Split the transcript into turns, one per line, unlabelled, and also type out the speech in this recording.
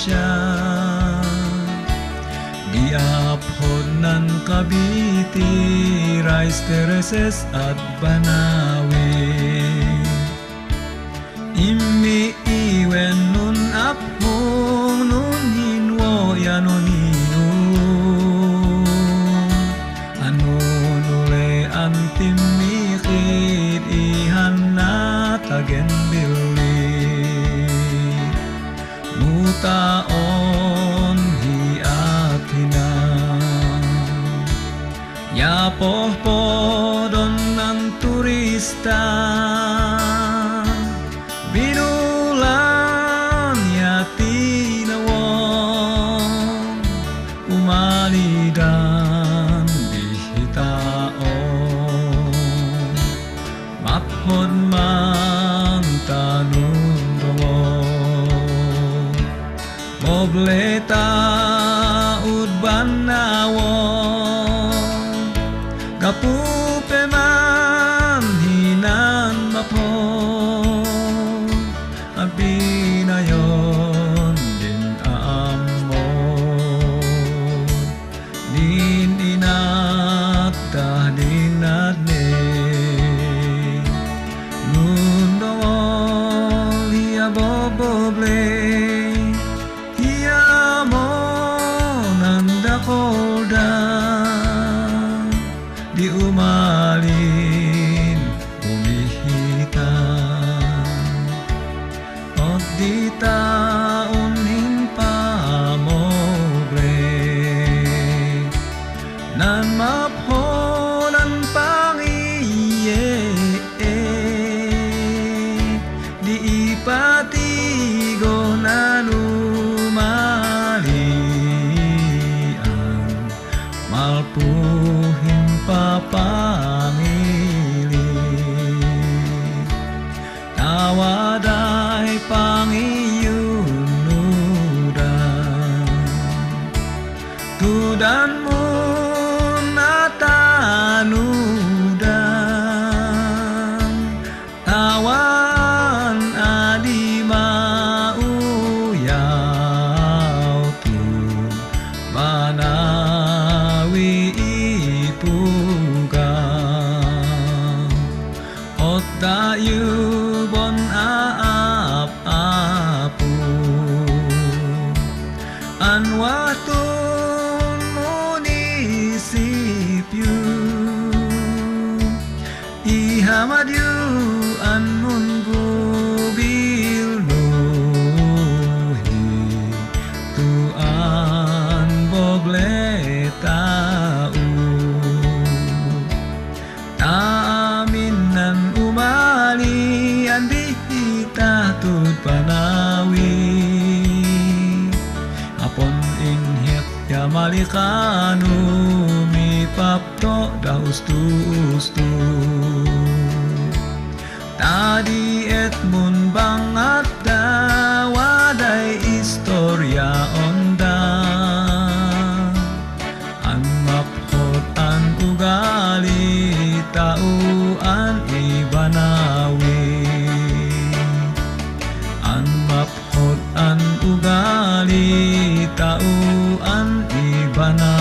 siya. Diaphod ng Cavite, Rice Terraces at Banawe. Imi-iwen nun aphong nun hinwo yanonino. Ano nule ang timikid ihan na tagen bili. Mutaon hiatina. Yapoh-podon ng turista. Binulan yatinawon. Umalidan bihitaon. Maphod man tanundawon. Mobleta udbanawon. Kapupe man hinan mapon. Abinayon din aamon. Din inat din adne. Nundol hiya boboble. Hiya mo nandakolda. Di umalin umihitan. Od di taunin pamobre. Nan mapholan pangiye. Di ipatigo na lumalian. Malpuhin papangili. Tawaday pangiyunudan. Tudan mo natanudan. Tawan adi mauyaw tu. Banawi ipugang. Ot dayu bon aap-apu. Anwatun munisipyo. Ihamadyu anun gubilno. Tuan boble tau. Amin nan umali andita tud panawi. Apon inhit ya malikanu mi papto da ustu-ustu. Tadi et mun bangat dawaday istorya onda. An maphod an ugali tauan ibanawi. An maphod an ugali tauan ibanawi.